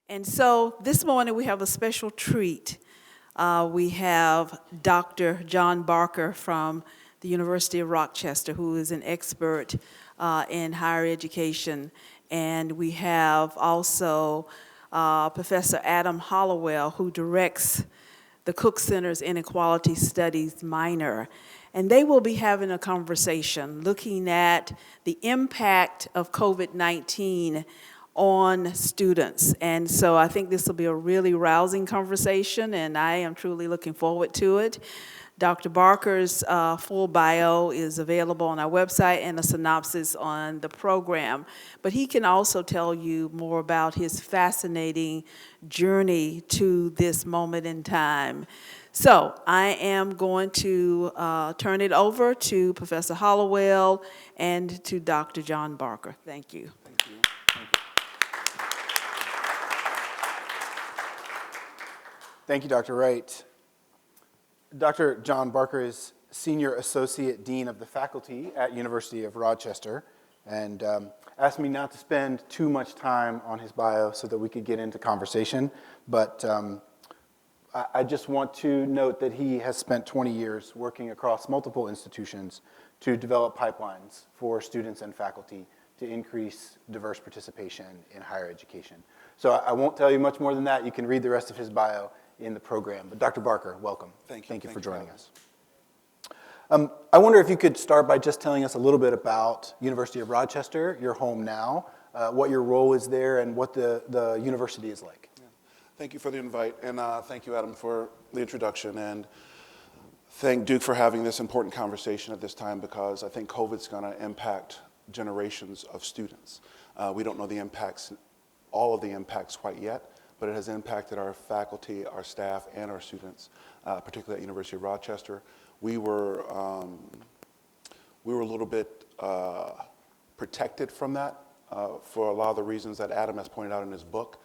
And so this morning we have a special treat. We have Dr. John Barker from the University of Rochester, who is an expert in higher education. And we have also Professor Adam Hollowell, who directs the Cook Center's Inequality Studies minor. And they will be having a conversation looking at the impact of COVID-19 on students. And so I think this will be a really rousing conversation, and I am truly looking forward to it. Dr. Barker's full bio is available on our website and a synopsis on the program. But he can also tell you more about his fascinating journey to this moment in time. So I am going to turn it over to Professor Hollowell and to Dr. John Barker. Thank you. Thank you. Thank you, Dr. Wright. Dr. John Barker is Senior Associate Dean of the Faculty at University of Rochester, and asked me not to spend too much time on his bio so that we could get into conversation, but I just want to note that he has spent 20 years working across multiple institutions to develop pipelines for students and faculty to increase diverse participation in higher education. So I won't tell you much more than that. You can read the rest of his bio in the program. But Dr. Barker, welcome. Thank you for joining us. I wonder if you could start by just telling us a little bit about University of Rochester, your home now, what your role is there, and what the university is like. Yeah. Thank you for the invite, and thank you, Adam, for the introduction, and thank Duke for having this important conversation at this time, because I think COVID's going to impact generations of students. We don't know the impacts, all of the impacts quite yet, but it has impacted our faculty, our staff, and our students, particularly at University of Rochester. We were a little bit protected from that for a lot of the reasons that Adam has pointed out in his book,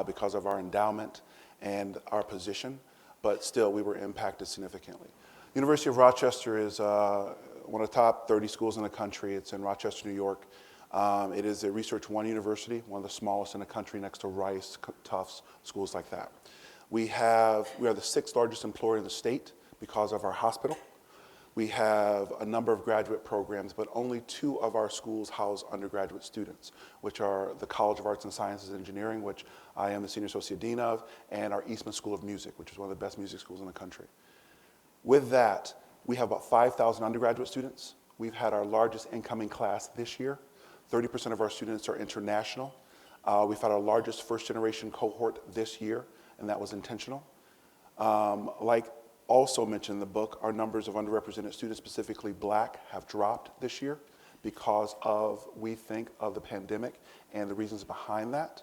because of our endowment and our position, but still we were impacted significantly. University of Rochester is one of the top 30 schools in the country. It's in Rochester, New York. It is a Research One university, one of the smallest in the country, next to Rice, Tufts, schools like that. We are the 6th largest employer in the state because of our hospital. We have a number of graduate programs, but only 2 of our schools house undergraduate students, which are the College of Arts and Sciences and Engineering, which I am the Senior Associate Dean of, and our Eastman School of Music, which is one of the best music schools in the country. With that, we have about 5,000 undergraduate students. We've had our largest incoming class this year. 30% of our students are international. We've had our largest first-generation cohort this year, and that was intentional. Like also mentioned in the book, our numbers of underrepresented students, specifically Black, have dropped this year because of, we think, of the pandemic and the reasons behind that.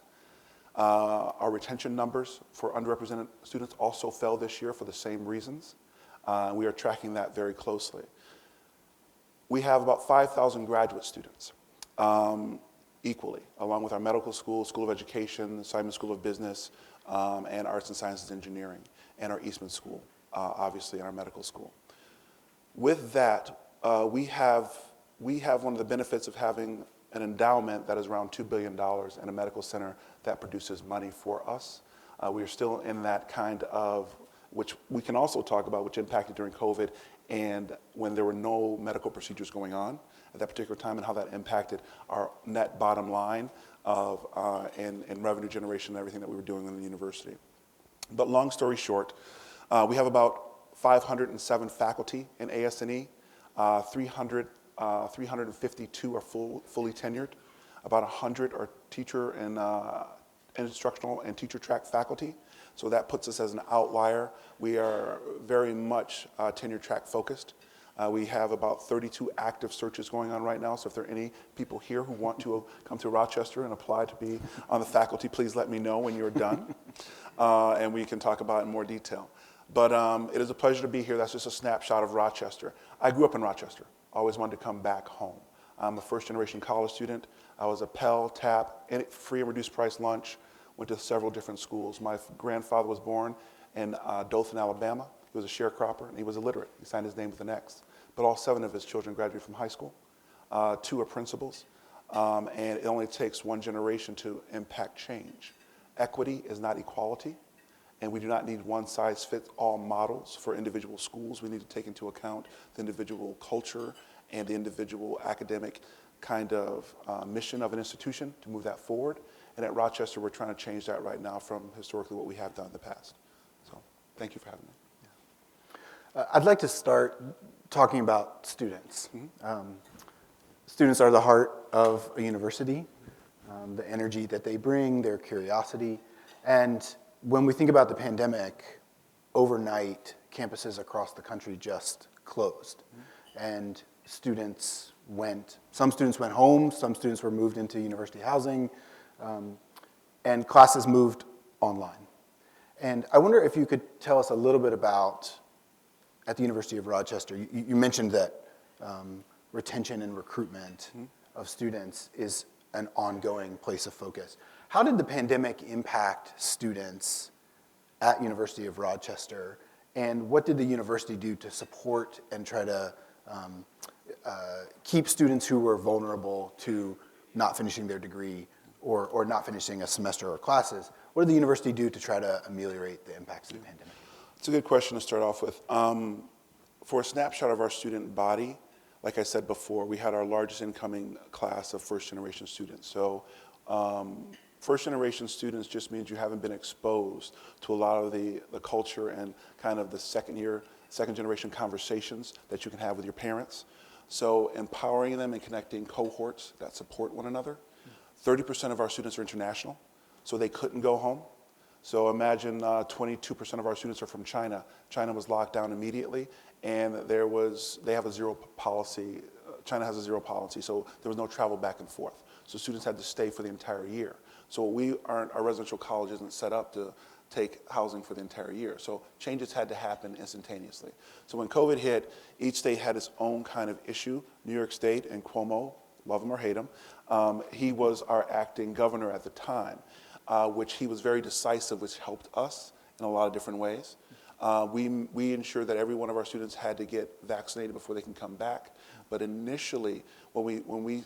Our retention numbers for underrepresented students also fell this year for the same reasons. We are tracking that very closely. We have about 5,000 graduate students. Equally, along with our medical school, School of Education, Simon School of Business, and Arts and Sciences Engineering, and our Eastman School, obviously, and our medical school. With that, we have one of the benefits of having an endowment that is around $2 billion and a medical center that produces money for us. We are still in that kind of, which we can also talk about, which impacted during COVID and when there were no medical procedures going on at that particular time, and how that impacted our net bottom line of and revenue generation and everything that we were doing in the university. But long story short, we have about 507 faculty in AS&E, 352 are fully tenured, about 100 are teacher and instructional and teacher track faculty. So that puts us as an outlier. We are very much tenure track focused. We have about 32 active searches going on right now, so if there are any people here who want to come to Rochester and apply to be on the faculty, please let me know when you're done, and we can talk about it in more detail. But it is a pleasure to be here. That's just a snapshot of Rochester. I grew up in Rochester. Always wanted to come back home. I'm a first-generation college student. I was a Pell, TAP, free and reduced price lunch, went to several different schools. My grandfather was born in Dothan, Alabama. He was a sharecropper, and he was illiterate. He signed his name with an X. But all 7 of his children graduated from high school. 2 are principals, and it only takes one generation to impact change. equity is not equality, and we do not need one-size-fits-all models for individual schools. We need to take into account the individual culture and the individual academic kind of mission of an institution to move that forward. And at Rochester, we're trying to change that right now from historically what we have done in the past. So thank you for having me. I'd like to start talking about students. Students are the heart of a university, the energy that they bring, their curiosity. And when we think about the pandemic, overnight, campuses across the country just closed. And some students went home, some students were moved into university housing, and classes moved online. And I wonder if you could tell us a little bit about, at the University of Rochester, you mentioned that retention and recruitment of students is an ongoing place of focus. How did the pandemic impact students at University of Rochester, and what did the university do to support and try to keep students who were vulnerable to not finishing their degree or not finishing a semester or classes? What did the university do to try to ameliorate the impacts of the pandemic? It's a good question to start off with. For a snapshot of our student body, like I said before, we had our largest incoming class of first-generation students. So first-generation students just means you haven't been exposed to a lot of the culture and kind of the second-generation conversations that you can have with your parents. So empowering them and connecting cohorts that support one another. 30% of our students are international, so they couldn't go home. So imagine 22% of our students are from China. China was locked down immediately, and they have a zero policy. China has a zero policy, so there was no travel back and forth. So students had to stay for the entire year. So our residential college isn't set up to take housing for the entire year. So changes had to happen instantaneously. So when COVID hit, each state had its own kind of issue. New York State and Cuomo, love him or hate him, he was our acting governor at the time, which he was very decisive, which helped us in a lot of different ways. We ensured that every one of our students had to get vaccinated before they can come back. But initially, when we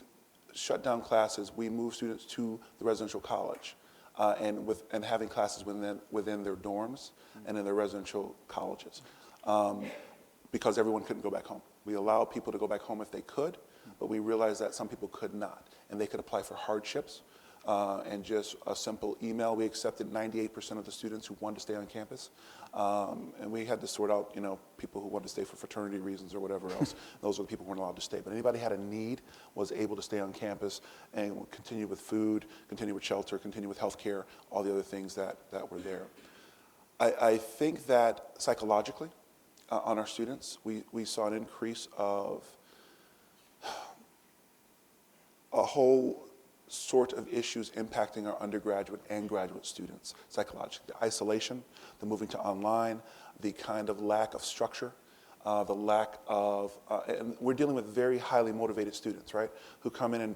shut down classes, we moved students to the residential college and having classes within their dorms and in their residential colleges because everyone couldn't go back home. We allowed people to go back home if they could, but we realized that some people could not, and they could apply for hardships. And just a simple email. We accepted 98% of the students who wanted to stay on campus. And we had to sort out, people who wanted to stay for fraternity reasons or whatever else. Those were the people who weren't allowed to stay. But anybody who had a need was able to stay on campus and continue with food, continue with shelter, continue with health care, all the other things that were there. I think that psychologically, on our students, we saw an increase of a whole sort of issues impacting our undergraduate and graduate students psychologically. The isolation, the moving to online, the kind of lack of structure, the lack of, and we're dealing with very highly motivated students, right, who come in and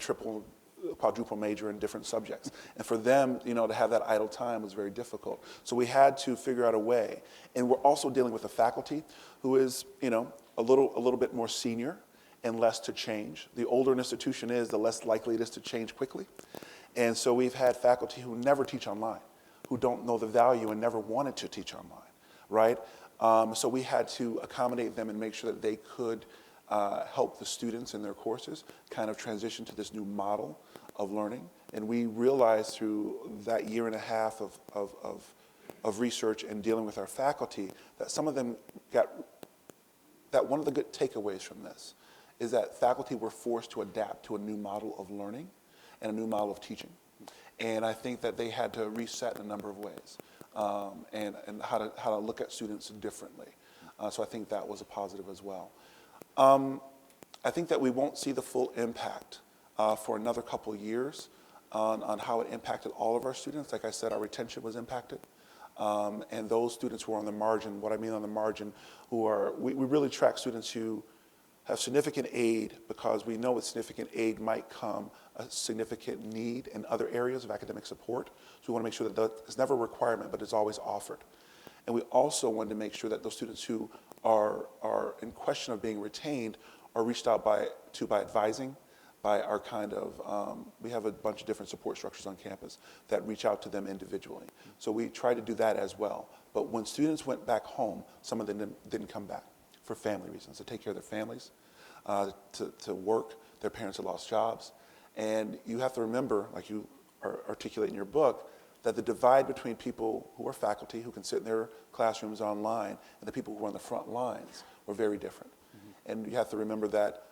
quadruple major in different subjects. And for them, to have that idle time was very difficult. So we had to figure out a way. And we're also dealing with a faculty who is, a little bit more senior and less to change. The older an institution is, the less likely it is to change quickly. And so we've had faculty who never teach online, who don't know the value and never wanted to teach online, right? So we had to accommodate them and make sure that they could help the students in their courses kind of transition to this new model of learning. And we realized through that year and a half of research and dealing with our faculty that some of them that one of the good takeaways from this is that faculty were forced to adapt to a new model of learning and a new model of teaching. And I think that they had to reset in a number of ways and how to look at students differently. So I think that was a positive as well. I think that we won't see the full impact for another couple of years on how it impacted all of our students. Like I said, our retention was impacted. And those students who are on the margin, what I mean on the margin, we really track students who have significant aid because we know with significant aid might come a significant need in other areas of academic support. So we want to make sure that it's never a requirement, but it's always offered. And we also wanted to make sure that those students who are in question of being retained are reached out by advising, by our kind of, we have a bunch of different support structures on campus that reach out to them individually. So we try to do that as well. But when students went back home, some of them didn't come back for family reasons, to take care of their families, to work. Their parents had lost jobs. And you have to remember, like you articulate in your book, that the divide between people who are faculty, who can sit in their classrooms online, and the people who are on the front lines were very different. And you have to remember that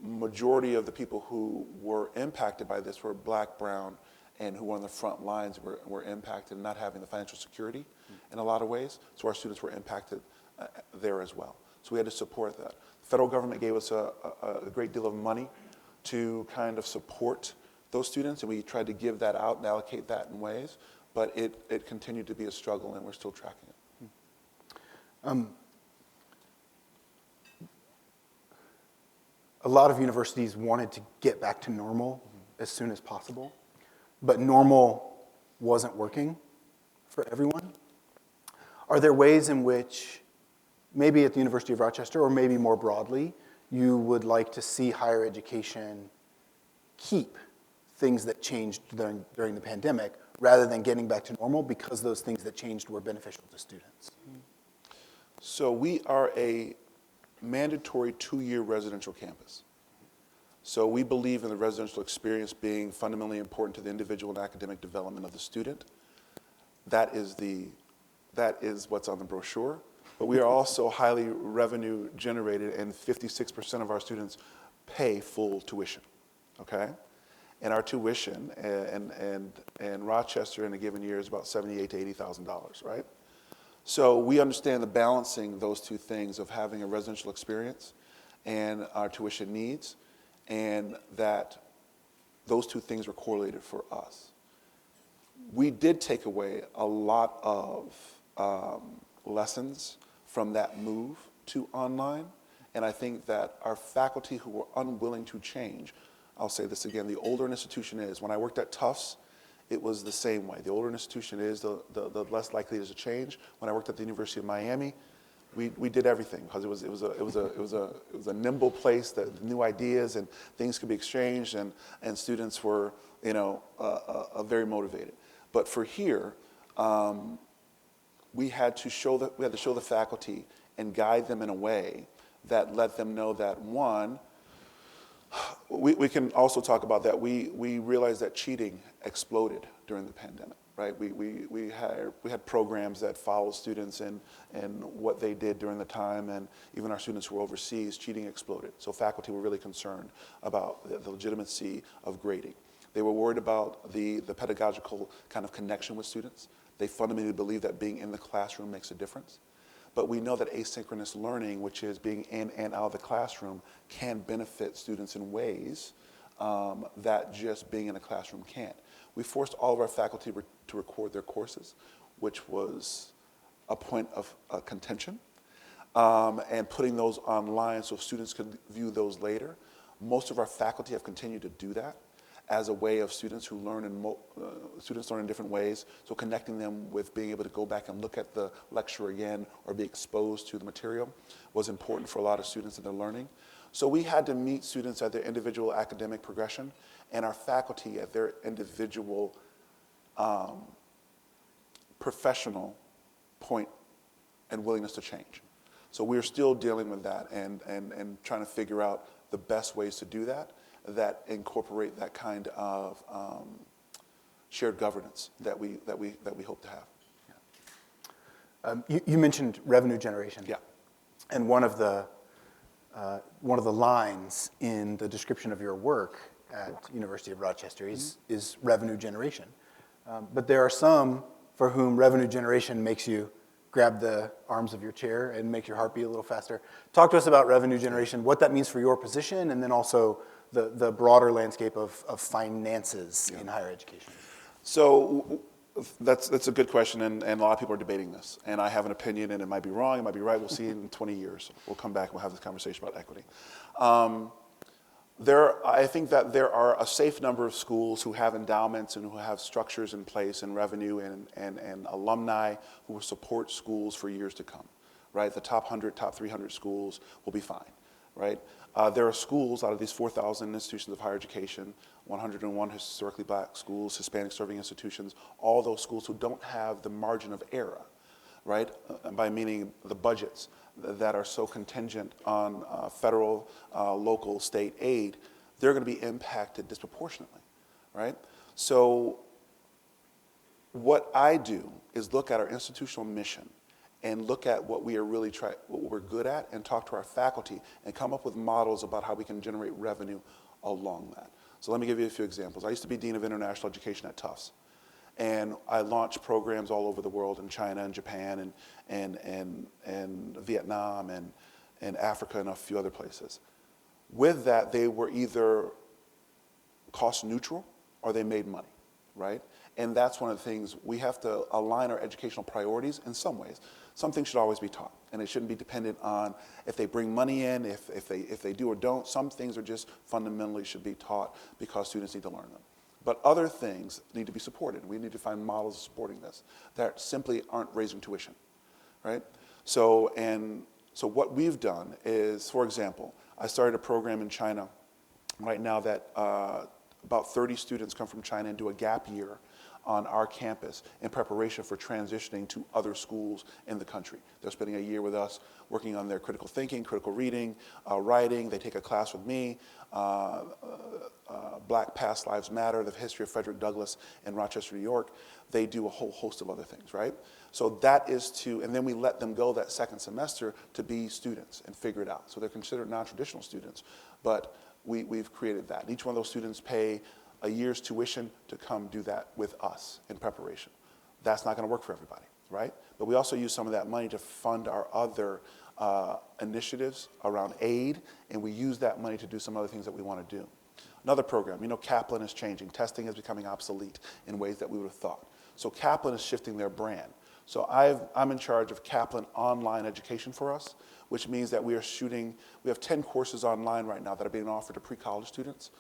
majority of the people who were impacted by this were Black, brown, and who were on the front lines were impacted in not having the financial security in a lot of ways. So our students were impacted there as well. So we had to support that. The federal government gave us a great deal of money to kind of support those students, and we tried to give that out and allocate that in ways, but it continued to be a struggle, and we're still tracking it. A lot of universities wanted to get back to normal as soon as possible, but normal wasn't working for everyone. Are there ways in which, maybe at the University of Rochester, or maybe more broadly, you would like to see higher education keep things that changed during the pandemic, rather than getting back to normal because those things that changed were beneficial to students? So we are a mandatory 2-year residential campus. So we believe in the residential experience being fundamentally important to the individual and academic development of the student. That is what's on the brochure. But we are also highly revenue generated, and 56% of our students pay full tuition, okay? And our tuition in Rochester in a given year is about $78,000 to $80,000, right? So we understand the balancing those two things of having a residential experience and our tuition needs, and that those two things were correlated for us. We did take away a lot of lessons from that move to online, and I think that our faculty who were unwilling to change, I'll say this again, the older an institution is. When I worked at Tufts, it was the same way. The older an institution is, the less likely it is to change. When I worked at the University of Miami, we did everything because it was a nimble place, that new ideas and things could be exchanged, and students were very motivated. But for here, we had to show the faculty and guide them in a way that let them know that, one, we can also talk about that. We realized that cheating exploded during the pandemic, right? We had programs that followed students and what they did during the time, and even our students who were overseas, cheating exploded. So faculty were really concerned about the legitimacy of grading. They were worried about the pedagogical kind of connection with students. They fundamentally believe that being in the classroom makes a difference. But we know that asynchronous learning, which is being in and out of the classroom, can benefit students in ways that just being in a classroom can't. We forced all of our faculty to record their courses, which was a point of contention, and putting those online so students could view those later. Most of our faculty have continued to do that as a way of students who learn students learn in different ways. So connecting them with being able to go back and look at the lecture again or be exposed to the material was important for a lot of students in their learning. So we had to meet students at their individual academic progression and our faculty at their individual professional point and willingness to change. So we're still dealing with that and trying to figure out the best ways to do that incorporate that kind of shared governance that we hope to have. You mentioned revenue generation. Yeah. And one of the lines in the description of your work at University of Rochester is revenue generation. But there are some for whom revenue generation makes you grab the arms of your chair and make your heart beat a little faster. Talk to us about revenue generation, what that means for your position, and then also the broader landscape of finances in higher education. So that's a good question, and a lot of people are debating this. And I have an opinion, and it might be wrong, it might be right. We'll see in 20 years. We'll come back and we'll have this conversation about equity. I think that there are a safe number of schools who have endowments and who have structures in place and revenue and alumni who will support schools for years to come, right? The top 100, top 300 schools will be fine, right? There are schools out of these 4,000 institutions of higher education, 101 historically black schools, Hispanic serving institutions, all those schools who don't have the margin of error, right? By meaning the budgets that are so contingent on federal, local, state aid, they're going to be impacted disproportionately, right? So what I do is look at our institutional mission and look at what we are really what we're good at, and talk to our faculty and come up with models about how we can generate revenue along that. So let me give you a few examples. I used to be Dean of International Education at Tufts, and I launched programs all over the world, in China and Japan and Vietnam and Africa and a few other places. With that, they were either cost neutral or they made money, right? And that's one of the things, we have to align our educational priorities in some ways. Some things should always be taught, and it shouldn't be dependent on if they bring money in, if they do or don't. Some things are just fundamentally should be taught because students need to learn them. But other things need to be supported. We need to find models of supporting this that simply aren't raising tuition, right? So what we've done is, for example, I started a program in China right now that about 30 students come from China and do a gap year on our campus in preparation for transitioning to other schools in the country. They're spending a year with us working on their critical thinking, critical reading, writing. They take a class with me, Black Past Lives Matter, the history of Frederick Douglass in Rochester, New York. They do a whole host of other things, right? So that is and then we let them go that second semester to be students and figure it out. So they're considered non-traditional students, but we've created that. And each one of those students pay a year's tuition to come do that with us in preparation. That's not going to work for everybody, right? But we also use some of that money to fund our other initiatives around aid, and we use that money to do some other things that we want to do. Another program, Kaplan is changing. Testing is becoming obsolete in ways that we would have thought. So Kaplan is shifting their brand. So I'm in charge of Kaplan online education for us, which means that we have 10 courses online right now that are being offered to pre-college students.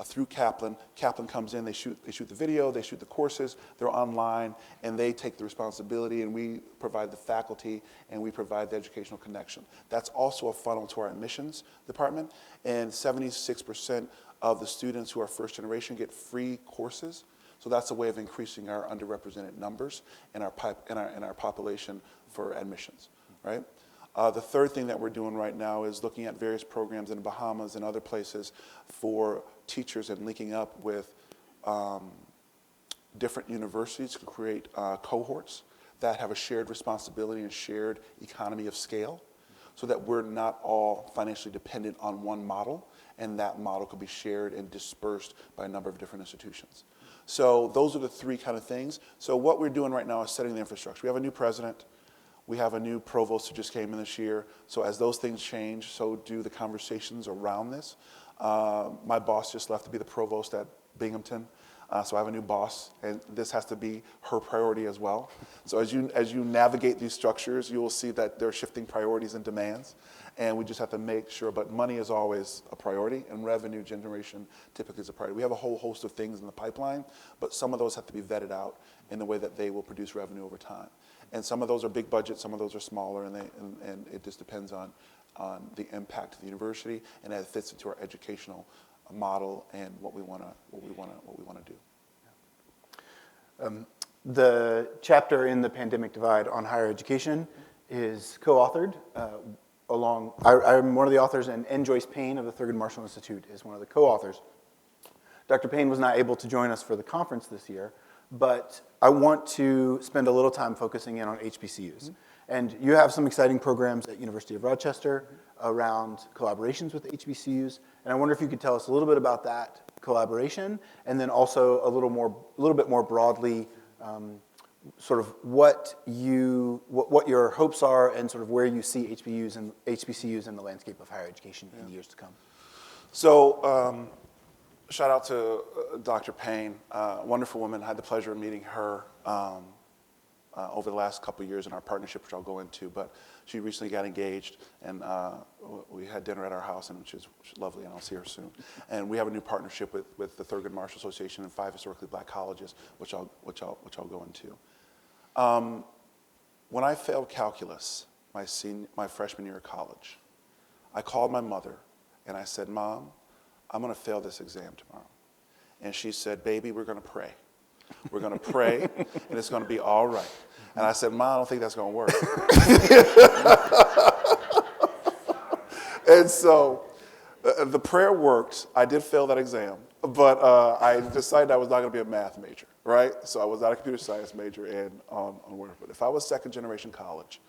Through Kaplan. Kaplan comes in, they shoot the video, they shoot the courses, they're online, and they take the responsibility, and we provide the faculty, and we provide the educational connection. That's also a funnel to our admissions department, and 76% of the students who are first generation get free courses. So that's a way of increasing our underrepresented numbers in our population for admissions, right? The third thing that we're doing right now is looking at various programs in the Bahamas and other places for teachers and linking up with different universities to create cohorts that have a shared responsibility and shared economy of scale, so that we're not all financially dependent on one model, and that model could be shared and dispersed by a number of different institutions. So those are the three kind of things. So what we're doing right now is setting the infrastructure. We have a new president. We have a new provost who just came in this year. So as those things change, so do the conversations around this. My boss just left to be the provost at Binghamton. So I have a new boss, and this has to be her priority as well. So as you navigate these structures, you will see that there are shifting priorities and demands, and we just have to make sure. But money is always a priority, and revenue generation typically is a priority. We have a whole host of things in the pipeline, but some of those have to be vetted out in the way that they will produce revenue over time. And some of those are big budgets, some of those are smaller, and it just depends on the impact of the university and how it fits into our educational model and what we want to do. The chapter in the Pandemic Divide on higher education is co-authored I'm one of the authors, and Joyce Payne of the Thurgood Marshall Institute is one of the co-authors. Dr. Payne was not able to join us for the conference this year, but I want to spend a little time focusing in on HBCUs. Mm-hmm. And you have some exciting programs at University of Rochester around collaborations with HBCUs, and I wonder if you could tell us a little bit about that collaboration, and then also a little bit more broadly, sort of what your hopes are, and sort of where you see HBCUs in the landscape of higher education in the years to come. So, shout out to Dr. Payne, wonderful woman. I had the pleasure of meeting her over the last couple of years in our partnership, which I'll go into. But she recently got engaged, and we had dinner at our house, and which is lovely, and I'll see her soon. And we have a new partnership with the Thurgood Marshall Association and 5 historically black colleges, which I'll go into. When I failed calculus my freshman year of college, I called my mother and I said, Mom, I'm going to fail this exam tomorrow. And she said, baby, we're going to pray. We're going to pray and it's going to be all right. And I said, Mom, I don't think that's going to work. And so the prayer worked. I did fail that exam, but I decided I was not going to be a math major, right? So I was not a computer science major and on whatever. But if I was second generation college,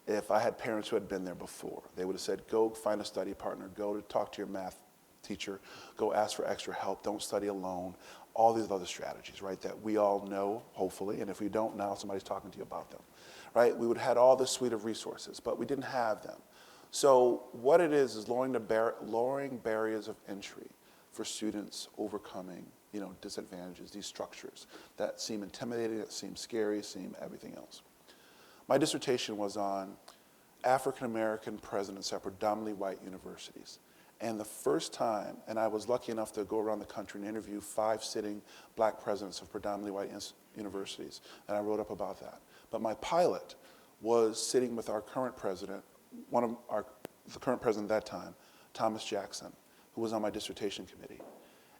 if I had parents who had been there before, they would have said, go find a study partner, go to talk to your math teacher, go ask for extra help, don't study alone, all these other strategies, right, that we all know, hopefully, and if we don't now, somebody's talking to you about them, right? We would have had all this suite of resources, but we didn't have them. So what it is lowering barriers of entry for students overcoming, disadvantages, these structures that seem intimidating, that seem scary, seem everything else. My dissertation was on African American presidents at predominantly white universities. And the first time, and I was lucky enough to go around the country and interview 5 sitting black presidents of predominantly white universities, and I wrote up about that. But my pilot was sitting with our current president, the current president at that time, Thomas Jackson, who was on my dissertation committee.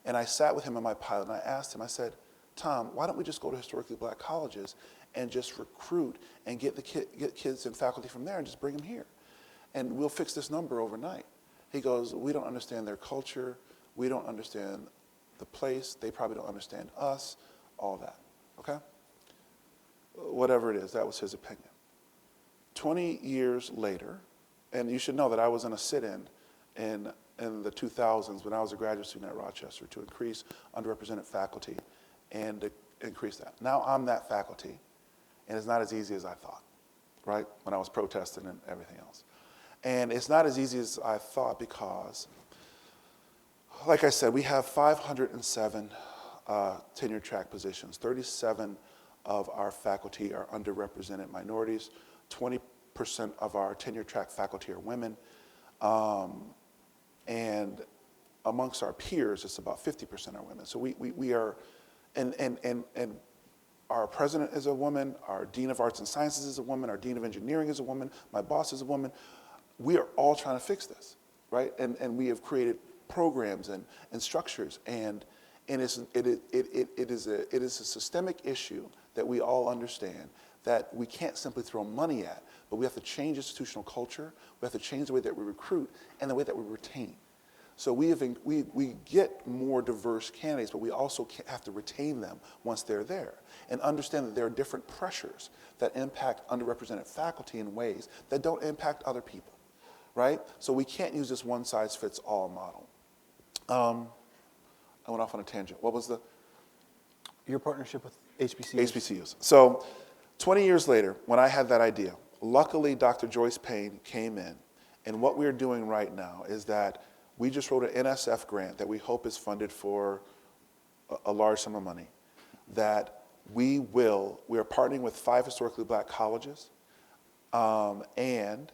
And I sat with him in my pilot and I asked him, I said, Tom, why don't we just go to historically black colleges and just recruit and get kids and faculty from there and just bring them here? And we'll fix this number overnight. He goes, we don't understand their culture. We don't understand the place. They probably don't understand us, all that, okay? Whatever it is, that was his opinion. 20 years later, and you should know that I was in a sit-in in the 2000s when I was a graduate student at Rochester to increase underrepresented faculty and to increase that. Now I'm that faculty, and it's not as easy as I thought, right, when I was protesting and everything else. And it's not as easy as I thought because, like I said, we have 507 tenure track positions. 37 of our faculty are underrepresented minorities. 20% of our tenure track faculty are women. And amongst our peers, it's about 50% are women. So we are, and our president is a woman, our dean of arts and sciences is a woman, our dean of engineering is a woman, my boss is a woman. We are all trying to fix this, right? And we have created programs and structures, and it is a systemic issue that we all understand that we can't simply throw money at, but we have to change institutional culture, we have to change the way that we recruit and the way that we retain. So we get more diverse candidates, but we also have to retain them once they're there and understand that there are different pressures that impact underrepresented faculty in ways that don't impact other people, right? So we can't use this one-size-fits-all model. I went off on a tangent. What was Your partnership with HBCUs? HBCUs. So 20 years later, when I had that idea, luckily Dr. Joyce Payne came in, and what we're doing right now is that we just wrote an NSF grant that we hope is funded for a large sum of money, that we are partnering with 5 historically black colleges and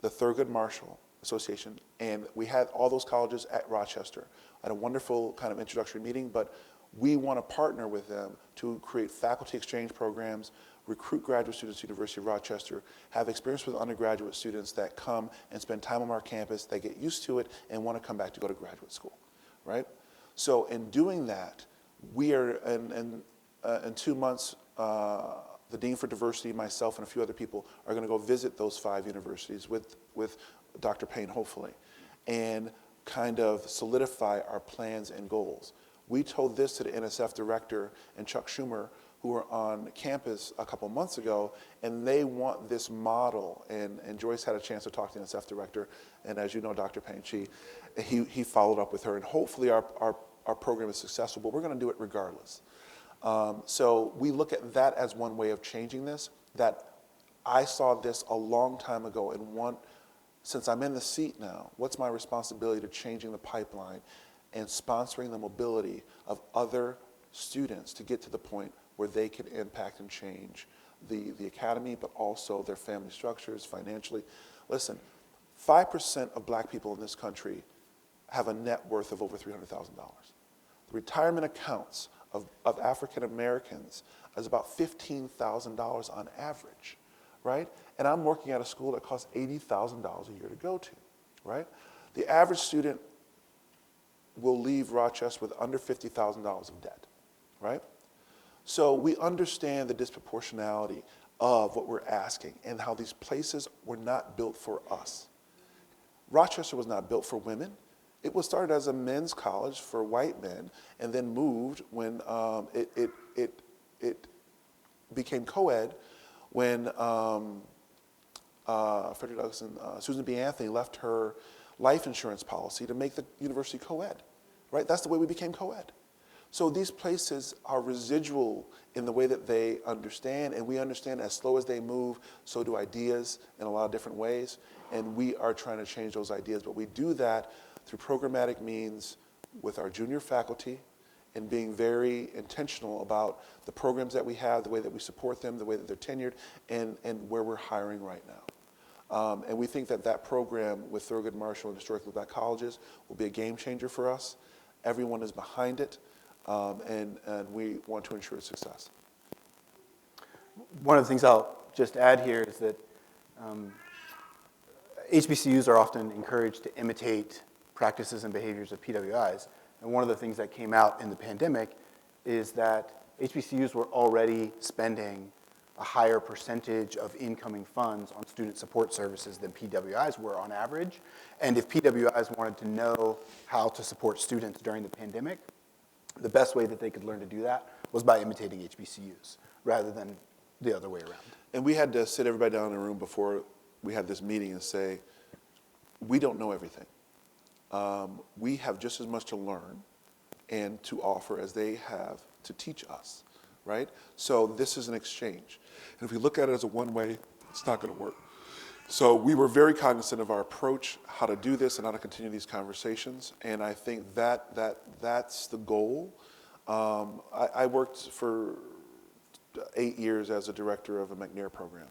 the Thurgood Marshall Association, and we had all those colleges at Rochester. I had a wonderful kind of introductory meeting, but we want to partner with them to create faculty exchange programs, recruit graduate students to the University of Rochester, have experience with undergraduate students that come and spend time on our campus, they get used to it and want to come back to go to graduate school, right? So in doing that, we are, in 2 months, the Dean for Diversity, myself, and a few other people are going to go visit those 5 universities with Dr. Payne, hopefully, and kind of solidify our plans and goals. We told this to the NSF director and Chuck Schumer, who were on campus a couple months ago, and they want this model. And Joyce had a chance to talk to the NSF director, and as you know, Dr. Payne, he followed up with her, and hopefully our program is successful, but we're going to do it regardless. So we look at that as one way of changing this, that I saw this a long time ago and since I'm in the seat now, what's my responsibility to changing the pipeline and sponsoring the mobility of other students to get to the point where they can impact and change the academy, but also their family structures, financially. Listen, 5% of black people in this country have a net worth of over $300,000. The retirement accounts of African Americans is about $15,000 on average, right? And I'm working at a school that costs $80,000 a year to go to. right? The average student will leave Rochester with under $50,000 of debt, right? So we understand the disproportionality of what we're asking and how these places were not built for us. Rochester was not built for women. It was started as a men's college for white men and then moved when it became co-ed when Frederick Douglass and Susan B. Anthony left her life insurance policy to make the university co-ed, right? That's the way we became co-ed. So these places are residual in the way that they understand, and we understand as slow as they move, so do ideas in a lot of different ways, and we are trying to change those ideas, but we do that through programmatic means with our junior faculty and being very intentional about the programs that we have, the way that we support them, the way that they're tenured, and where we're hiring right now. And we think that that program with Thurgood Marshall and historically black colleges will be a game changer for us. Everyone is behind it, and we want to ensure its success. One of the things I'll just add here is that HBCUs are often encouraged to imitate practices and behaviors of PWIs. And one of the things that came out in the pandemic is that HBCUs were already spending a higher percentage of incoming funds on student support services than PWIs were on average. And if PWIs wanted to know how to support students during the pandemic, the best way that they could learn to do that was by imitating HBCUs rather than the other way around. And we had to sit everybody down in a room before we had this meeting and say, we don't know everything. We have just as much to learn and to offer as they have to teach us, right? So this is an exchange. And if we look at it as a one-way, it's not going to work. So we were very cognizant of our approach, how to do this and how to continue these conversations. And I think that's the goal. I worked for 8 years as a director of a McNair program,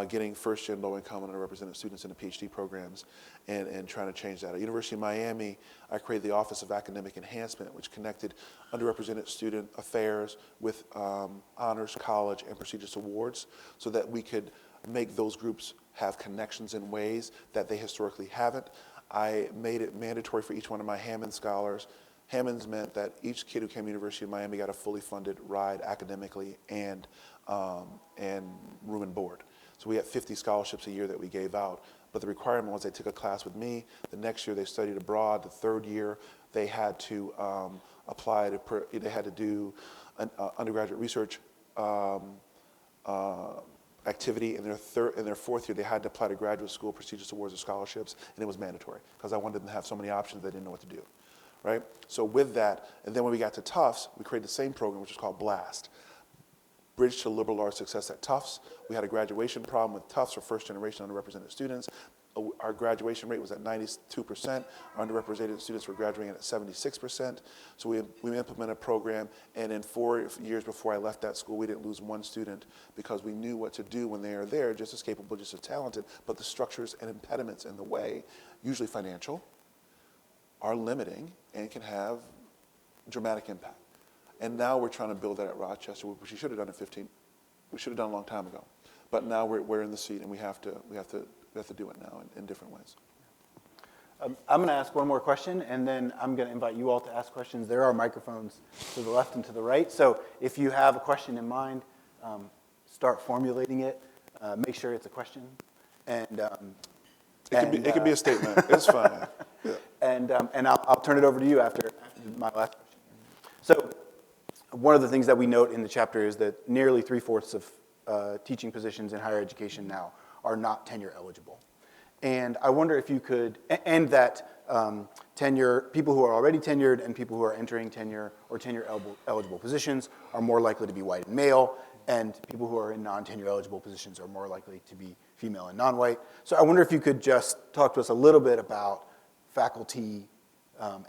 getting first-gen low-income and underrepresented students into PhD programs and trying to change that. At University of Miami, I created the Office of Academic Enhancement, which connected underrepresented student affairs with honors, college, and prestigious awards so that we could make those groups have connections in ways that they historically haven't. I made it mandatory for each one of my Hammond scholars. Hammond's meant that each kid who came to the University of Miami got a fully funded ride academically and room and board. So we had 50 scholarships a year that we gave out. But the requirement was they took a class with me. The next year they studied abroad. The third year they had to apply to, they had to do an undergraduate research activity. In their fourth year, they had to apply to graduate school, prestigious awards, or scholarships, and it was mandatory because I wanted them to have so many options they didn't know what to do, right? So with that, and then when we got to Tufts, we created the same program, which is called BLAST, Bridge to Liberal Arts Success at Tufts. We had a graduation problem with Tufts for first-generation underrepresented students. Our graduation rate was at 92%. Our underrepresented students were graduating at 76%. So we implemented a program, and in 4 years before I left that school, we didn't lose one student because we knew what to do when they are there, just as capable, just as talented, but the structures and impediments in the way, usually financial, are limiting and can have dramatic impact. And now we're trying to build that at Rochester, which we should have done we should have done a long time ago. But now we're in the seat, and we have to do it now in different ways. I'm going to ask one more question, and then I'm going to invite you all to ask questions. There are microphones to the left and to the right. So if you have a question in mind, start formulating it. Make sure it's a question. And it could be a statement. It's fine. Yeah. And I'll turn it over to you after my last question. So one of the things that we note in the chapter is that nearly 3/4 of teaching positions in higher education now are not tenure eligible. And I wonder if you could, and that people who are already tenured and people who are entering tenure or tenure eligible positions are more likely to be white and male, and people who are in non-tenure eligible positions are more likely to be female and non-white. So I wonder if you could just talk to us a little bit about faculty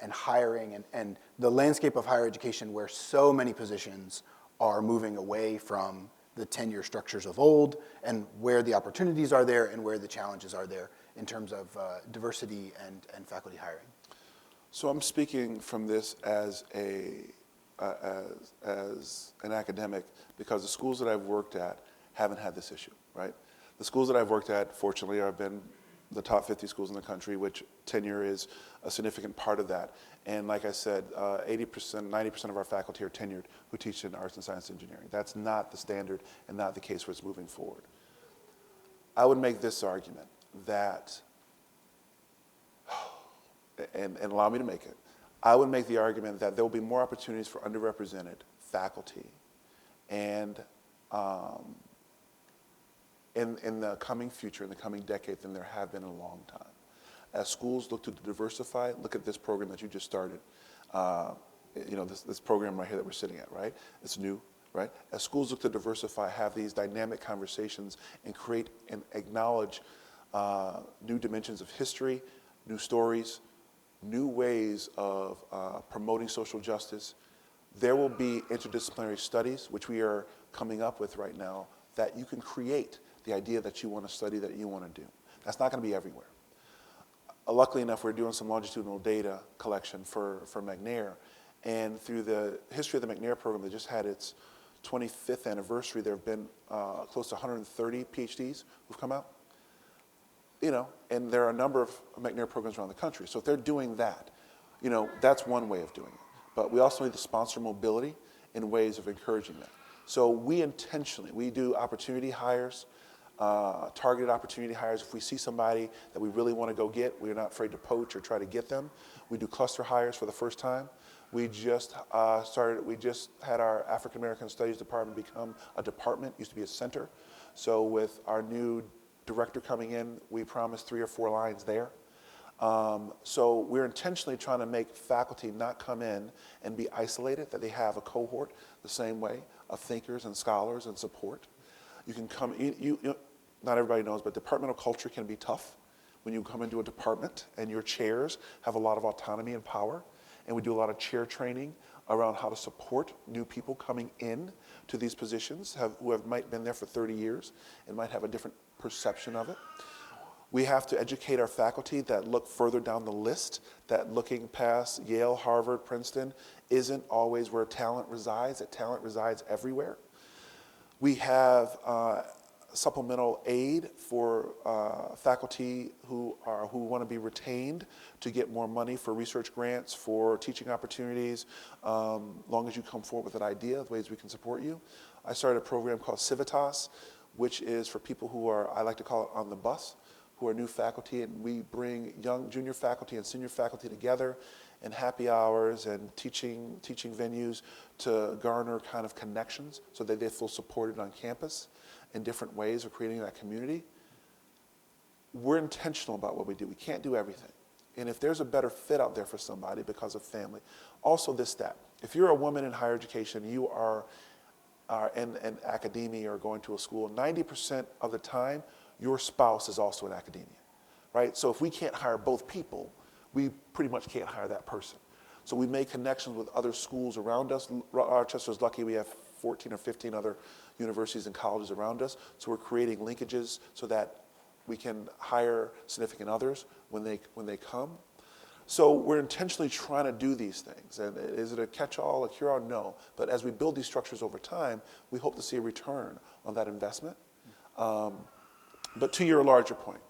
and hiring and the landscape of higher education where so many positions are moving away from the tenure structures of old, and where the opportunities are there and where the challenges are there in terms of diversity and faculty hiring. So I'm speaking from this as an academic because the schools that I've worked at haven't had this issue, right? The schools that I've worked at, fortunately, have been the top 50 schools in the country, which tenure is a significant part of that. And like I said, 80%, 90% of our faculty are tenured who teach in arts and science engineering. That's not the standard and not the case where it's moving forward. I would make this argument that, and allow me to make it, I would make the argument that there will be more opportunities for underrepresented faculty and in the coming future, in the coming decade, than there have been in a long time. As schools look to diversify, look at this program that you just started. This program right here that we're sitting at, right? It's new, right? As schools look to diversify, have these dynamic conversations and create and acknowledge new dimensions of history, new stories, new ways of promoting social justice. There will be interdisciplinary studies, which we are coming up with right now, that you can create the idea that you want to study, that you want to do. That's not going to be everywhere. Luckily enough, we're doing some longitudinal data collection for McNair, and through the history of the McNair program that just had its 25th anniversary, there have been close to 130 PhDs who've come out. And there are a number of McNair programs around the country. So if they're doing that, that's one way of doing it. But we also need to sponsor mobility in ways of encouraging that. So we do opportunity hires, targeted opportunity hires. If we see somebody that we really want to go get, we're not afraid to poach or try to get them. We do cluster hires for the first time. We just had our African American Studies department become a department, used to be a center. So with our new director coming in, we promised 3 or 4 lines there. So we're intentionally trying to make faculty not come in and be isolated, that they have a cohort the same way of thinkers and scholars and support. You can come, not everybody knows, but departmental culture can be tough when you come into a department and your chairs have a lot of autonomy and power. And we do a lot of chair training around how to support new people coming in to these positions who might been there for 30 years and might have a different perception of it. We have to educate our faculty that look further down the list, that looking past Yale, Harvard, Princeton isn't always where talent resides, that talent resides everywhere. We have supplemental aid for faculty who want to be retained to get more money for research grants, for teaching opportunities, long as you come forward with an idea of ways we can support you. I started a program called Civitas, which is for people who are, I like to call it on the bus, who are new faculty, and we bring young junior faculty and senior faculty together in happy hours and teaching venues to garner kind of connections so that they feel supported on campus in different ways of creating that community. We're intentional about what we do. We can't do everything. And if there's a better fit out there for somebody because of family, also this stat. If you're a woman in higher education, you are in academia or going to a school, 90% of the time, your spouse is also in academia, right? So if we can't hire both people, we pretty much can't hire that person. So we make connections with other schools around us. Rochester's lucky we have 14 or 15 other universities and colleges around us. So we're creating linkages so that we can hire significant others when they come. So we're intentionally trying to do these things. And is it a catch-all, a cure-all? No. But as we build these structures over time, we hope to see a return on that investment. But to your larger point,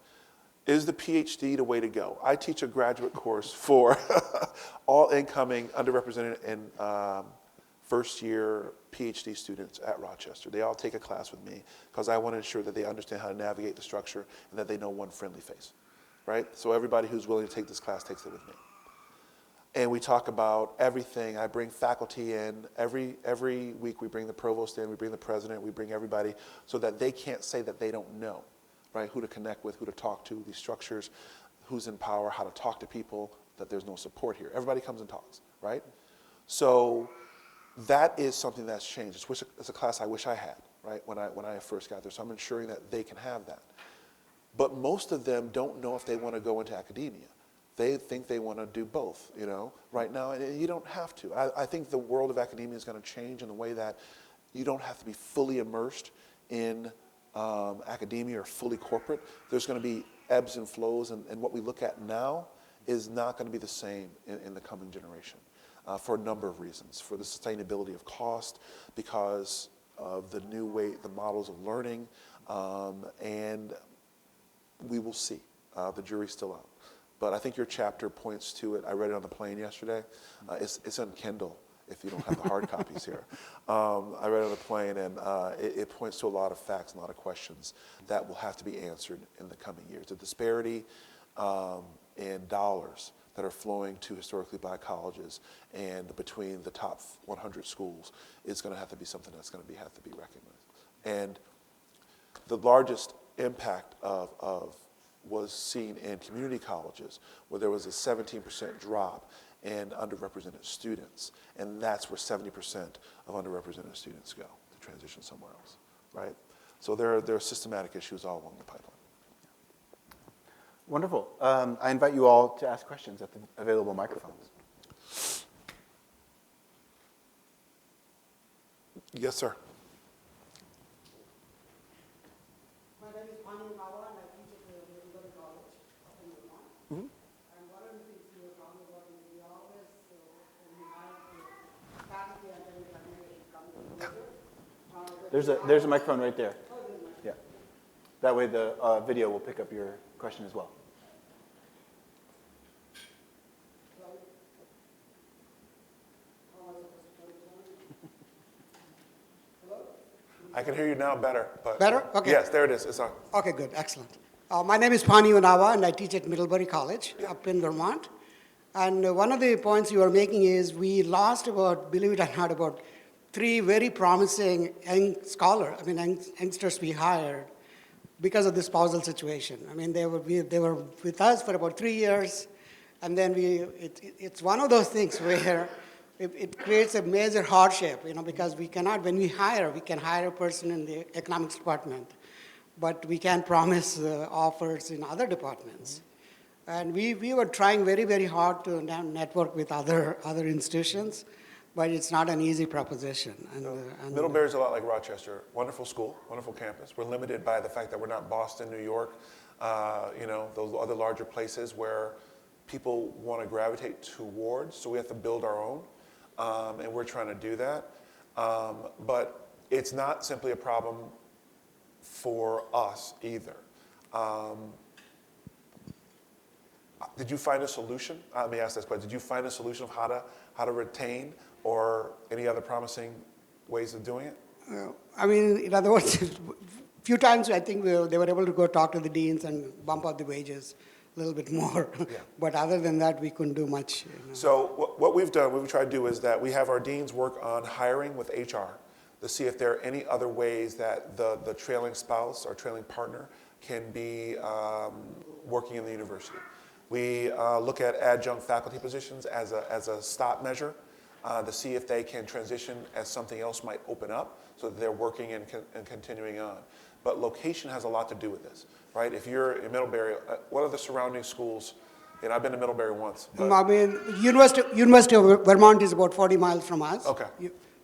is the PhD the way to go? I teach a graduate course for all incoming underrepresented and first-year PhD students at Rochester. They all take a class with me because I want to ensure that they understand how to navigate the structure and that they know one friendly face, right? So everybody who's willing to take this class takes it with me. And we talk about everything. I bring faculty in. Every week we bring the provost in, we bring the president, we bring everybody so that they can't say that they don't know, right? Who to connect with, who to talk to, these structures, who's in power, how to talk to people, that there's no support here. Everybody comes and talks, right? So that is something that's changed. It's a class I wish I had, right, when I first got there. So I'm ensuring that they can have that. But most of them don't know if they want to go into academia. They think they want to do both, right now, and you don't have to. I think the world of academia is going to change in a way that you don't have to be fully immersed in academia or fully corporate. There's going to be ebbs and flows, and what we look at now is not going to be the same in the coming generation for a number of reasons. For the sustainability of cost, because of the models of learning, and we will see. The jury's still out. But I think your chapter points to it. I read it on the plane yesterday. It's on Kindle if you don't have the hard copies here. I read it on the plane, and it points to a lot of facts and a lot of questions that will have to be answered in the coming years. The disparity in dollars that are flowing to historically black colleges and between the top 100 schools is going to have to be something that's going to have to be recognized. And the largest impact of was seen in community colleges, where there was a 17% drop in underrepresented students, and that's where 70% of underrepresented students go to transition somewhere else, right? So there are systematic issues all along the pipeline. Wonderful. I invite you all to ask questions at the available microphones. Yes, sir. There's a microphone right there. Yeah. That way the video will pick up your question as well. I can hear you now better. But Better? Okay. Yes, there it is. It's on. Okay, good, excellent. My name is Pani Unawa, and I teach at Middlebury College up in Vermont. And one of the points you are making is we lost about, believe it or not, about 3 very promising young youngsters we hired because of the spousal situation. I mean, they were with us for about 3 years, and then it's one of those things where it creates a major hardship, because we cannot, when we can hire a person in the economics department, but we can't promise offers in other departments. And we were trying very, very hard to network with other institutions, but it's not an easy proposition. Middlebury is a lot like Rochester. Wonderful school, wonderful campus. We're limited by the fact that we're not Boston, New York, those other larger places where people want to gravitate towards, so we have to build our own, and we're trying to do that. But it's not simply a problem for us either. Did you find a solution? Let me ask this question. Did you find a solution of how to retain or any other promising ways of doing it? In other words, a few times I think they were able to go talk to the deans and bump up the wages a little bit more. Yeah. But other than that, we couldn't do much. So what we've done, what we try to do is that we have our deans work on hiring with HR to see if there are any other ways that the trailing spouse or trailing partner can be working in the university. We look at adjunct faculty positions as a stop measure to see if they can transition as something else might open up so that they're working and continuing on. But location has a lot to do with this, right? If you're in Middlebury, what are the surrounding schools? And I've been to Middlebury once. University of Vermont is about 40 miles from us. Okay.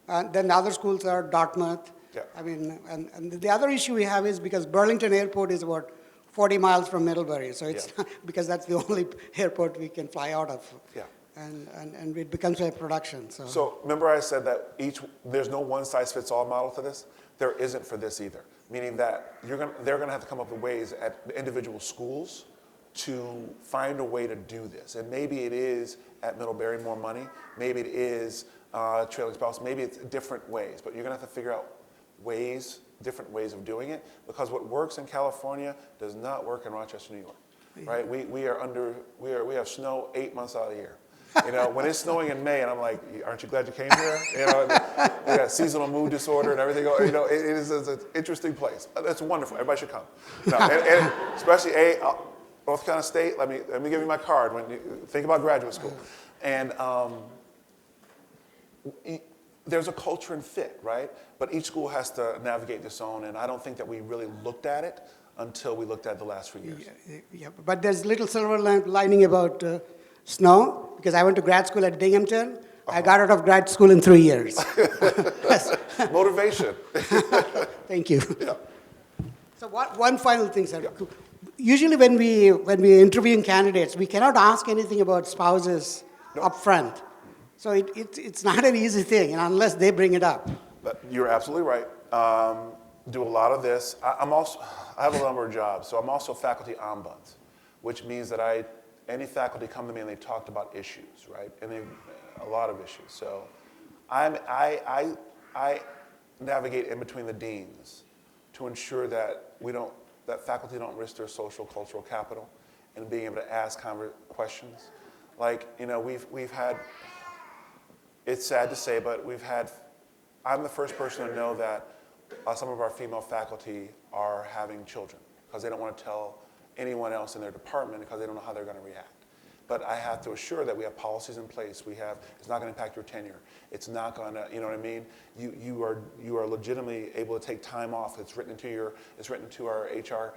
Then the other schools are Dartmouth. Yeah. And the other issue we have is because Burlington Airport is about 40 miles from Middlebury, so it's because that's the only airport we can fly out of. Yeah. And it becomes a production. So remember I said that there's no one-size-fits-all model to this? There isn't for this either, meaning that they're going to have to come up with ways at individual schools to find a way to do this. And maybe it is at Middlebury more money, maybe it is trailing spouse, maybe it's different ways, but you're going to have to figure out different ways of doing it, because what works in California does not work in Rochester, New York, right? We have snow 8 months out of the year. When it's snowing in May, and I'm like, aren't you glad you came here? We got seasonal mood disorder and everything. It is an interesting place. It's wonderful. Everybody should come. And especially North Carolina State. Let me give you my card when you think about graduate school. And there's a culture and fit, right? But each school has to navigate this own, and I don't think that we really looked at it until we looked at the last few years. Yeah, but there's little silver lining about snow, because I went to grad school at Binghamton. I got out of grad school in 3 years. Motivation. Thank you. Yeah. So one final thing, sir. Yeah. Usually when we interviewing candidates, we cannot ask anything about spouses up front. So it's not an easy thing, unless they bring it up. But you're absolutely right. Do a lot of this. I have a number of jobs, so I'm also faculty ombuds, which means that any faculty come to me and they talked about issues, right? And a lot of issues. So I navigate in between the deans to ensure that that faculty don't risk their social cultural capital and being able to ask questions. Like, we've had, it's sad to say, but I'm the first person to know that some of our female faculty are having children because they don't want to tell anyone else in their department because they don't know how they're going to react. But I have to assure that we have policies in place. It's not going to impact your tenure. It's not going to, you know what I mean? You are legitimately able to take time off. It's written into our HR,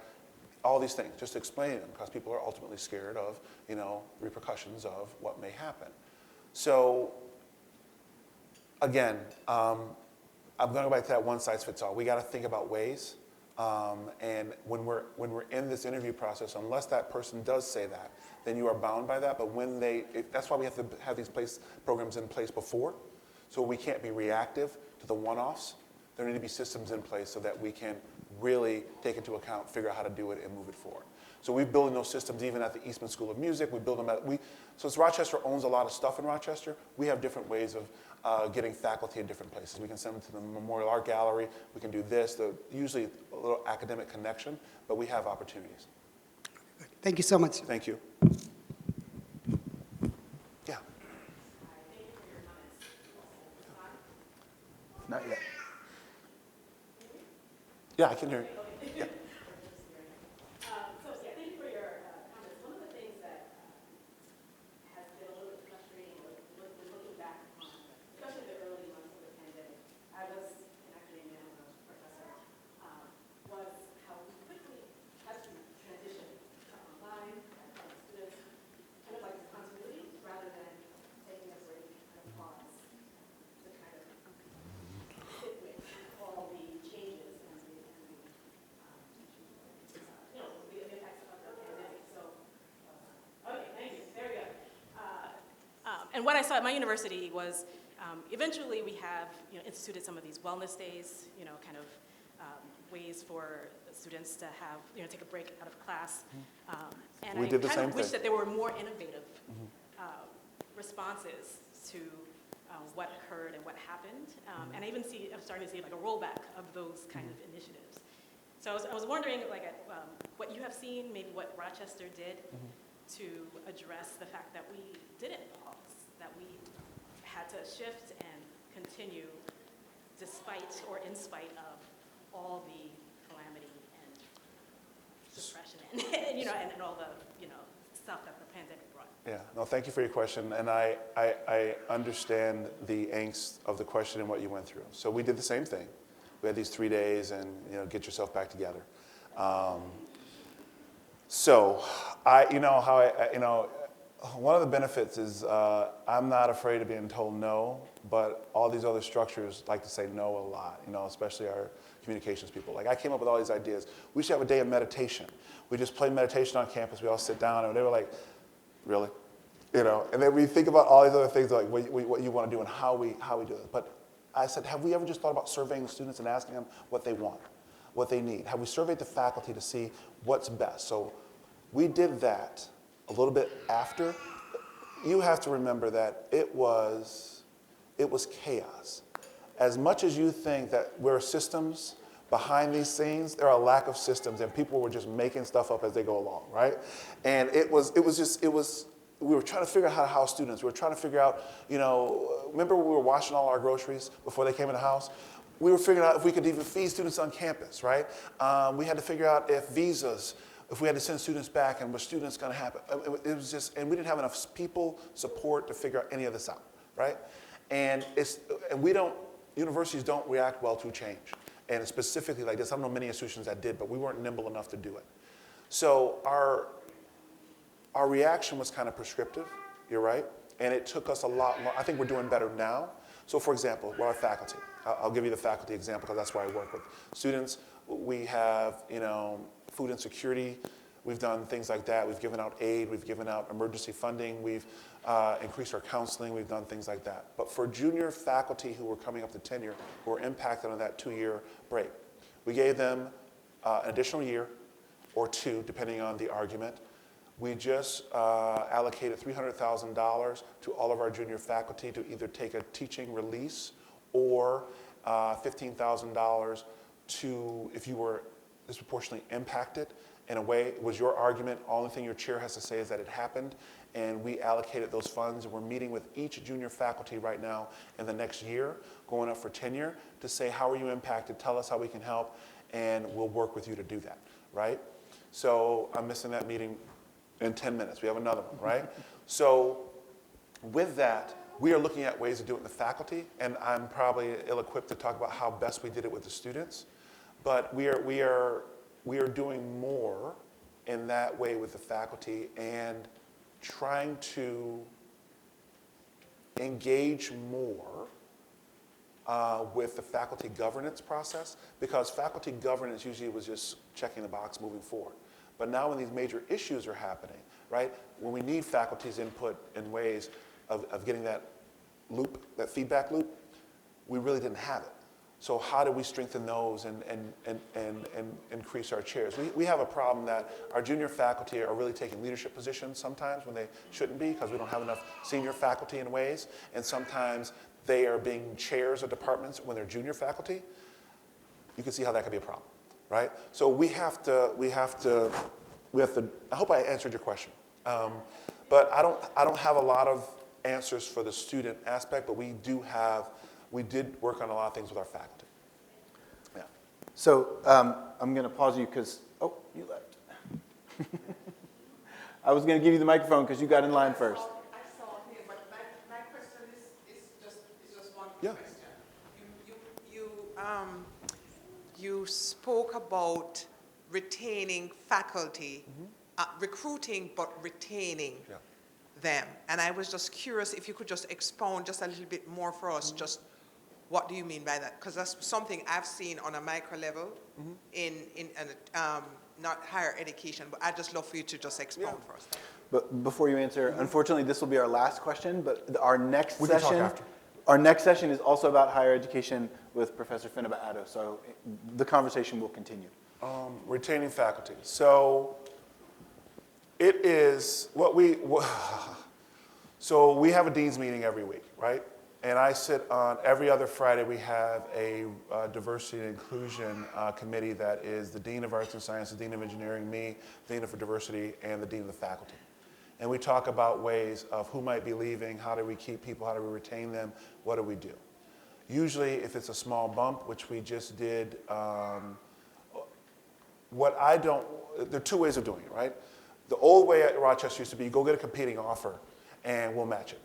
all these things, just explaining them because people are ultimately scared of, repercussions of what may happen. So again, I'm going to go back to that one size fits all. We got to think about ways. And when we're in this interview process, unless that person does say that, then you are bound by that. But that's why we have to have these programs in place before, so we can't be reactive to the one-offs. There need to be systems in place so that we can really take into account, figure out how to do it, and move it forward. So we're building those systems even at the Eastman School of Music. We build them since Rochester owns a lot of stuff in Rochester, we have different ways of getting faculty in different places. We can send them to the Memorial Art Gallery. We can do this. Usually a little academic connection, but we have opportunities. Thank you so much. Thank you. Yeah. Not yet. Yeah, I can hear you. Yeah. Thank you for your comments. One of the things that has been a little bit frustrating looking back on, especially the early months of the pandemic, I was an academia professor, was how we quickly had to transition online, students, kind of like the continuity rather than taking a break and a pause to kind of sit with all the changes and the effects of the pandemic. So, okay, thank you. Very good. And what I saw at my university was eventually we have instituted some of these wellness days, kind of ways for students to have, take a break out of class. And We I did the kind same of wish thing. that there were more innovative responses to what occurred and what happened. And I'm starting to see like a rollback of those kind of initiatives. So I was wondering, what you have seen, maybe what Rochester did to address the fact that we didn't pause, that we had to shift and continue despite or in spite of all the calamity and suppression and all the stuff that the pandemic brought. Yeah, no, thank you for your question. And I understand the angst of the question and what you went through. So we did the same thing. We had these 3 days and, get yourself back together. One of the benefits is I'm not afraid of being told no, but all these other structures like to say no a lot, especially our communications people. Like I came up with all these ideas. We should have a day of meditation. We just play meditation on campus. We all sit down and they were like, really? And then we think about all these other things like what you want to do and how we do it. But I said, have we ever just thought about surveying the students and asking them what they want, what they need? Have we surveyed the faculty to see what's best? So we did that a little bit after. You have to remember that it was chaos. As much as you think that we're systems behind these scenes, there are a lack of systems and people were just making stuff up as they go along, right? And we were trying to figure out how to house students. We were trying to figure out, remember when we were washing all our groceries before they came in the house? We were figuring out if we could even feed students on campus, right? We had to figure out if we had to send students back and were students going to happen. It was just, and we didn't have enough people support to figure out any of this out, right? And universities don't react well to change. And specifically like this, I don't know many institutions that did, but we weren't nimble enough to do it. So our reaction was kind of prescriptive, you're right, and it took us a lot more. I think we're doing better now. So for example, our faculty. I'll give you the faculty example because that's where I work with students. We have, food insecurity. We've done things like that. We've given out aid. We've given out emergency funding. We've increased our counseling. We've done things like that. But for junior faculty who were coming up to tenure, who were impacted on that 2-year break, we gave them an additional year or 2, depending on the argument. We just allocated $300,000 to all of our junior faculty to either take a teaching release or $15,000 to, if you were disproportionately impacted in a way, it was your argument, only thing your chair has to say is that it happened, and we allocated those funds, and we're meeting with each junior faculty right now in the next year, going up for tenure, to say, how are you impacted, tell us how we can help, and we'll work with you to do that, right? So I'm missing that meeting in 10 minutes. We have another one, right? So with that, we are looking at ways to do it in the faculty, and I'm probably ill-equipped to talk about how best we did it with the students, but we are doing more in that way with the faculty and trying to engage more with the faculty governance process, because faculty governance usually was just checking the box moving forward. But now when these major issues are happening, right, when we need faculty's input in ways of getting that loop, that feedback loop, we really didn't have it. So how do we strengthen those and increase our chairs? We have a problem that our junior faculty are really taking leadership positions sometimes when they shouldn't be, because we don't have enough senior faculty in ways, and sometimes they are being chairs of departments when they're junior faculty. You can see how that could be a problem, right? So we have to, I hope I answered your question. But I don't have a lot of answers for the student aspect, but we did work on a lot of things with our faculty. Yeah. So I'm going to pause you because, oh, you left. I was going to give you the microphone because you got in line first. I saw here, but my question is just one Yeah. question. You spoke about retaining faculty, recruiting but retaining them. And I was just curious if you could just expound just a little bit more for us, just what do you mean by that? Because that's something I've seen on a micro level in not higher education, but I'd just love for you to just expound for us. But before you answer, unfortunately, this will be our last question, but our next We can talk session, after. our next session is also about higher education with Professor Finaba-Addo, so the conversation will continue. Retaining faculty. So it is so we have a dean's meeting every week, right? And I sit on, every other Friday we have a diversity and inclusion committee that is the Dean of Arts and Science, the Dean of Engineering, me, Dean for Diversity, and the Dean of the Faculty. And we talk about ways of who might be leaving, how do we keep people, how do we retain them, what do we do? Usually if it's a small bump, which we just did, there are two ways of doing it, right? The old way at Rochester used to be go get a competing offer and we'll match it.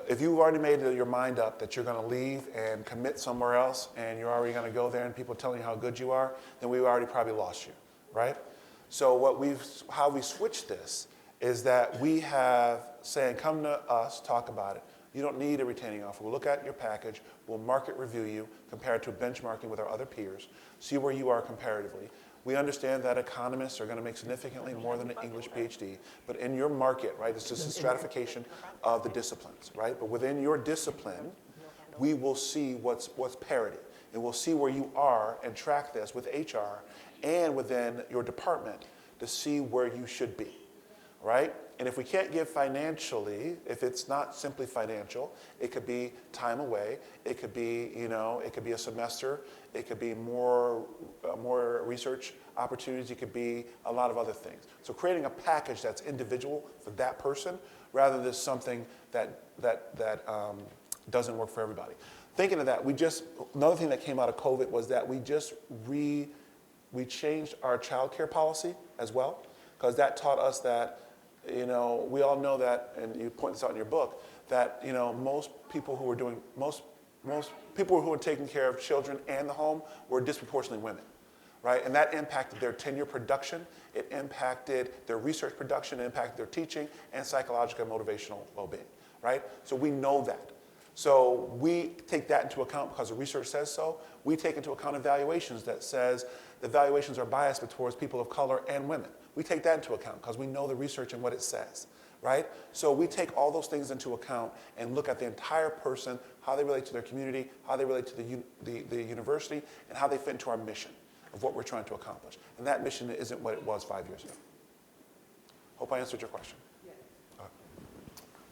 If you've already made your mind up that you're going to leave and commit somewhere else and you're already going to go there and people telling you how good you are, then we've already probably lost you, right? So how we switched this is that we have saying, come to us, talk about it. You don't need a retaining offer. We'll look at your package, we'll market review you, compare it to benchmarking with our other peers, see where you are comparatively. We understand that economists are going to make significantly more than an English PhD, but in your market, right, it's just a stratification of the disciplines, right? But within your discipline, we will see what's parity, and we'll see where you are and track this with HR and within your department to see where you should be, right? And if we can't give financially, if it's not simply financial, it could be time away, it could be, it could be a semester, it could be more research opportunities, it could be a lot of other things. So creating a package that's individual for that person rather than something that doesn't work for everybody. Thinking of that, another thing that came out of COVID was that we changed our child care policy as well, because that taught us that we all know that, and you point this out in your book, that most people who were taking care of children and the home were disproportionately women, right? And that impacted their tenure production, it impacted their research production, it impacted their teaching, and psychological and motivational well-being, right? So we know that. So we take that into account because the research says so. We take into account evaluations that says the evaluations are biased towards people of color and women. We take that into account because we know the research and what it says, right? So we take all those things into account and look at the entire person, how they relate to their community, how they relate to the university, and how they fit into our mission of what we're trying to accomplish. And that mission isn't what it was 5 years ago. Hope I answered your question.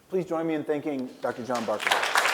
Please join me in thanking Dr. John Barker.